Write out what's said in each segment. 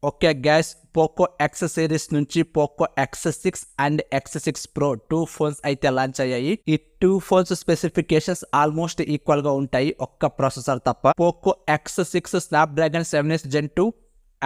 Okay guys, Poco X series నుంచి Poco X6 and X6 Pro 2 phones అయితే launch అయ్యాయి. ఈ 2 ఫోన్స్ స్పెసిఫికేషన్స్ ఆల్మోస్ట్ ఈక్వల్ గా ఉంటాయి, ఒక్క ప్రాసెసర్ తప్ప. Poco X6 Snapdragon 7s Gen 2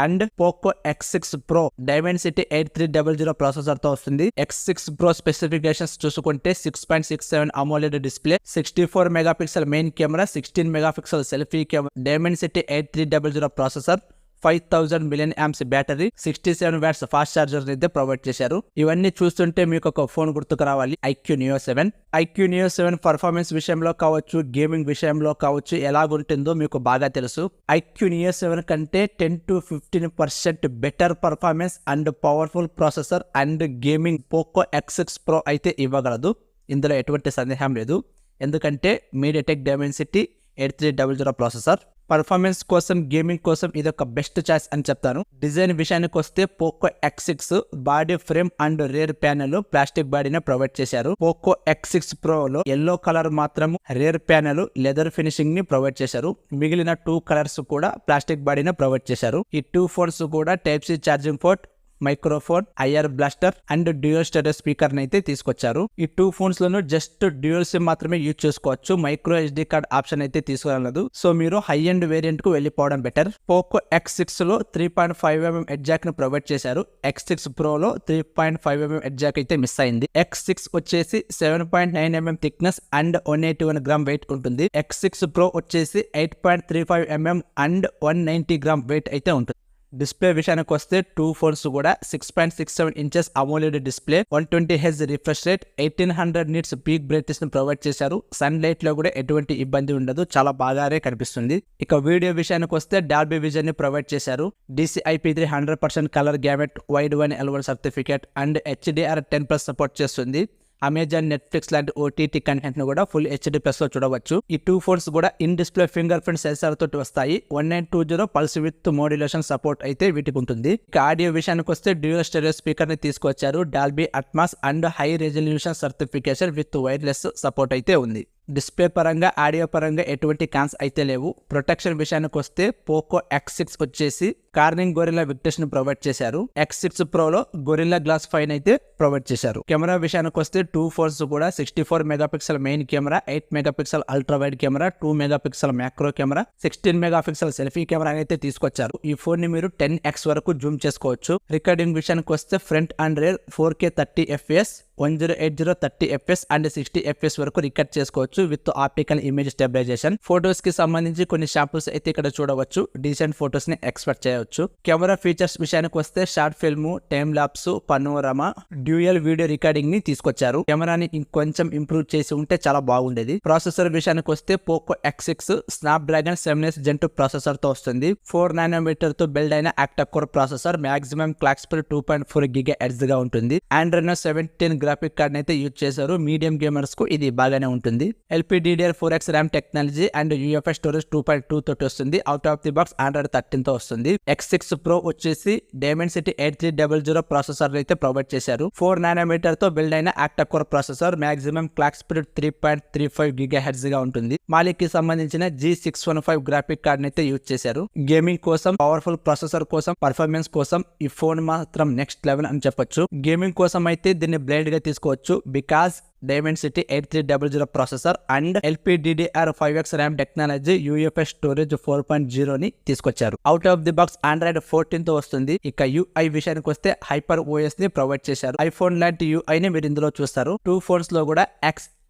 and Poco X6 Pro Dimensity 8300 processor తో వస్తుంది. X6 Pro స్పెసిఫికేషన్స్ చూసుకుంటే 6.67 AMOLED display, 64 megapixel main camera, 16 megapixel selfie camera, Dimensity 8300 processor, 5000 million amps battery, 67 watts fast charger అయితే provide చేశారు. ఇవన్నీ చూస్తుంటే మీకు ఒక phone గుర్తుకు రావాలి, IQ Neo 7. IQ Neo 7 performance విషయంలో కావచ్చు, గేమింగ్ విషయంలో కావచ్చు, ఎలాగుంటుందో మీకు బాగా తెలుసు. IQ Neo 7 కంటే 10 to 15% better performance and powerful processor and gaming Poco X6 Pro అయితే ఇవ్వగలదు. ఇందులో ఎటువంటి సందేహం లేదు, ఎందుకంటే MediaTek Dimensity 8300 ప్రాసెసర్. పర్ఫార్మెన్స్ కోసం, గేమింగ్ కోసం ఇదొక బెస్ట్ చాయిస్ అని చెప్తాను. డిజైన్ విషయానికి వస్తే Poco X6 body frame and rare panel plastic బాడీని ప్రొవైడ్ చేశారు. పోకో X6 Pro లో ఎల్లో కలర్ మాత్రం రేర్ ప్యానెల్ లెదర్ ఫినిషింగ్ ని ప్రొవైడ్ చేశారు. మిగిలిన 2 కలర్స్ కూడా ప్లాస్టిక్ బాడీని ప్రొవైడ్ చేశారు. ఈ 2 ఫోన్స్ కూడా type C charging port, microphone, IR blaster and dual stereo speaker అయితే తీసుకొచ్చారు. ఈ 2 ఫోన్స్ లోను జస్ట్ డ్యూయల్ సిమ్ మాత్రమే యూజ్ చేసుకోవచ్చు, మైక్రో SD కార్డ్ ఆప్షన్ అయితే తీసుకురాలేదు. సో మీరు హై ఎండ్ వేరియంట్ కు వెళ్ళిపోవడం బెటర్. పోకో X6 లో 3.5mm హెడ్ జాక్ ని ప్రొవైడ్ చేశారు. X6 Pro లో 3.5mm హెడ్ జాక్ అయితే మిస్ అయింది. X6 వచ్చేసి 7.9mm thickness and 181 gram wait ఉంటుంది. X6 Pro వచ్చేసి 8.35mm అండ్ 190 గ్రామ్ వెయిట్ అయితే ఉంటుంది. డిస్ప్లే విషయానికి వస్తే 2 ఫోన్స్ కూడా 6.67 inches AMOLED display, 120Hz refresh rate, 1800 nits peak brightness ని ప్రొవైడ్ చేశారు. సన్ లైట్ లో కూడా ఎటువంటి ఇబ్బంది ఉండదు, చాలా బాగానే కనిపిస్తుంది. ఇక వీడియో విషయానికి వస్తే డాల్బీ విజన్ ని ప్రొవైడ్ చేశారు. DCI-P3 100% colour gamete, wide one L1 certificate and HDR10+ support చేస్తుంది. అమెజాన్, నెట్ఫ్లిక్స్ లాంటి ఓటీటీ కంటెంట్ ను కూడా ఫుల్ HD+ లో చూడవచ్చు. ఈ 2 ఫోన్స్ కూడా in display finger print censor తోటి వస్తాయి. 1920 పల్స్ విత్ మోడ్యులేషన్ సపోర్ట్ అయితే వీటికి ఉంటుంది. ఇక ఆడియో విషయానికి వస్తే డ్యూయల్ స్టెరియో స్పీకర్ ని తీసుకొచ్చారు. Dolby Atmos and high resolution certification with wireless support అయితే ఉంది. డిస్ప్లే పరంగా, ఆడియో పరంగా ఎటువంటి కాన్స్ అయితే లేవు. ప్రొటెక్షన్ విషయానికి వస్తే పోకో X6 వచ్చేసి కార్నింగ్ గొరిల్లా విక్టర్స్ ని ప్రొవైడ్ చేశారు. X6 Pro లో గొరిల్లా గ్లాస్ 5 అయితే ప్రొవైడ్ చేశారు. కెమెరా విషయానికి వస్తే 2 ఫోన్స్ కూడా 64 megapixel main camera, 8 megapixel ultra wide camera, 2 megapixel macro camera, 16 megapixel selfie camera అయితే తీసుకొచ్చారు. ఈ ఫోన్ ని మీరు 10x వరకు జూమ్ చేసుకోవచ్చు. రికార్డింగ్ విషయానికి వస్తే front and rare 4K 30fps, 1080 30fps and 60fps వరకు రికార్డ్ చేసుకోవచ్చు with optical image stabilisation. Photos కి సంబంధించి కొన్ని షాంపుల్స్ అయితే ఇక్కడ చూడవచ్చు. డీసెంట్ ఫోటోస్ ని ఎక్స్పెక్ట్ చేయవచ్చు. కెమెరా ఫీచర్స్ విషయానికి వస్తే short film, time lapse, panorama, dual video recording ని తీసుకొచ్చారు. కెమెరాని ఇంకొంచెం ఇంప్రూవ్ చేసి ఉంటే చాలా బాగుండేది. ప్రాసెసర్ విషయానికి వస్తే Poco X6 Snapdragon 7s Gen 2 processor తో వస్తుంది. 4nm తో బిల్డ్ అయిన octa core processor, maximum clock speed 2.4 GHz గా ఉంటుంది. ఆండ్రాయిడ్ 17 గ్రాఫిక్ కార్డ్ అయితే యూజ్ చేశారు. మీడియం గేమర్స్ కు ఇది బాగానే ఉంటుంది. LPDDR4x RAM technology and UFS storage 2.2 తోటి వస్తుంది. Out of the box Android 13 తో వస్తుంది. X6 Pro వచ్చేసి Dimensity 8300 ప్రాసెసర్ అయితే ప్రొవైడ్ చేశారు. 4nm తో బిల్డ్ అయిన octa core processor, maximum clock speed 3.35 GHz గా ఉంటుంది. మాలిక్ కి సంబంధించిన G615 గ్రాఫిక్ కార్డ్ అయితే యూజ్ చేశారు. గేమింగ్ కోసం, పవర్ఫుల్ ప్రాసెసర్ కోసం, పర్ఫార్మెన్స్ కోసం ఈ ఫోన్ మాత్రం నెక్స్ట్ లెవెల్ అని చెప్పొచ్చు. గేమింగ్ కోసం అయితే దీన్ని బ్లైండ్ గా తీసుకోవచ్చు, because Dimensity 8300 processor and LPDDR5x RAM technology, UFS storage 4.0 ని తీసుకొచ్చారు. Out of the box Android 14 తో వస్తుంది. ఇక UI విషయానికి వస్తే హైపర్ OS ని ప్రొవైడ్ చేశారు. ఐఫోన్ లాంటి UI ని మీరు ఇందులో చూస్తారు. 2 ఫోన్స్ లో కూడా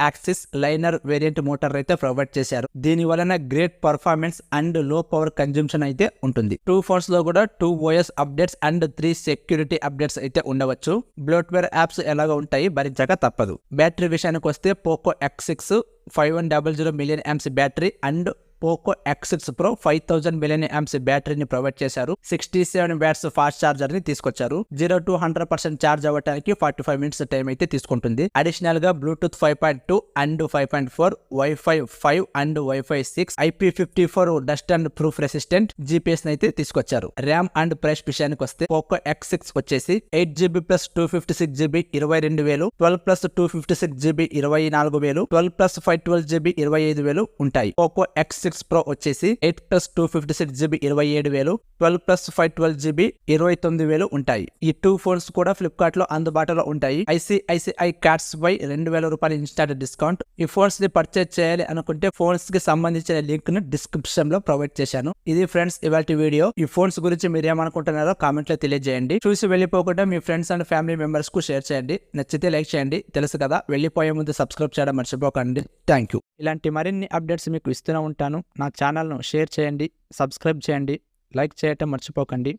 యాక్సిస్ లైనర్ వేరియంట్ మోటార్ అయితే ప్రొవైడ్ చేశారు. దీని వలన గ్రేట్ పర్ఫార్మెన్స్ అండ్ లో పవర్ కన్జంప్షన్ అయితే ఉంటుంది. 2 ఫోన్స్ లో కూడా 2 OS updates and 3 security updates అయితే ఉండవచ్చు. బ్లోట్వేర్ యాప్స్ ఎలాగ ఉంటాయి, భరించక తప్పదు. బ్యాటరీ విషయానికి వస్తే Poco X6 5100 million amps battery and Poco X6 Pro 5000 million amps బ్యాటరీని ప్రొవైడ్ చేశారు. 67 వాట్స్ ఫాస్ట్ చార్జర్ ని తీసుకొచ్చారు. 0 to 100% చార్జ్ అవ్వడానికి 45 మినిట్స్ టైం అయితే తీసుకుంటుంది. అడిషనల్ గా Bluetooth 5.2 and 5.4, wifi 5 and wifi 6, IP54 dust and proof resistant GPS అయితే తీసుకొచ్చారు. ర్యామ్ అండ్ ప్రైస్ విషయానికి వస్తే పోకో X6 వచ్చేసి 8GB plus 256GB 22,000, 12 plus 256GB 24,000, 12 plus 512GB 25,000 ఉంటాయి. పోకో X6 X6 Pro వచ్చేసి 8+256GB 27,000, 12+512GB 29,000 ఉంటాయి. ఈ 2 ఫోన్స్ కూడా ఫ్లిప్కార్ట్ లో అందుబాటులో ఉంటాయి. ఐసిఐసిఐ కార్డ్స్ పై 2,000 రూపాయల ఇన్స్టాంట్ డిస్కౌంట్. ఈ ఫోన్స్ ని పర్చేజ్ చేయాలి అనుకుంటే ఫోన్స్ కి సంబంధించిన లింక్ ను డిస్క్రిప్షన్ లో ప్రొవైడ్ చేశాను. ఇది ఫ్రెండ్స్ ఇవాల్టి వీడియో. ఈ ఫోన్స్ గురించి మీరు ఏమనుకుంటున్నారో కామెంట్ లో తెలియజేయండి. చూసి వెళ్ళిపోకుండా మీ ఫ్రెండ్స్ అండ్ ఫ్యామిలీ మెంబర్స్ కు షేర్ చేయండి. నచ్చితే లైక్ చేయండి. తెలుసు కదా, వెళ్ళిపోయే ముందు సబ్స్క్రైబ్ చేయడం మర్చిపోకండి. Thank you. ఇలాంటి మరిన్ని అప్డేట్స్ మీకు ఇస్తూనే ఉంటాను. నా ఛానల్ను షేర్ చేయండి, సబ్స్క్రైబ్ చేయండి, లైక్ చేయటం మర్చిపోకండి.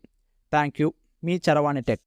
Thank you. మీ చరవాణి టెక్.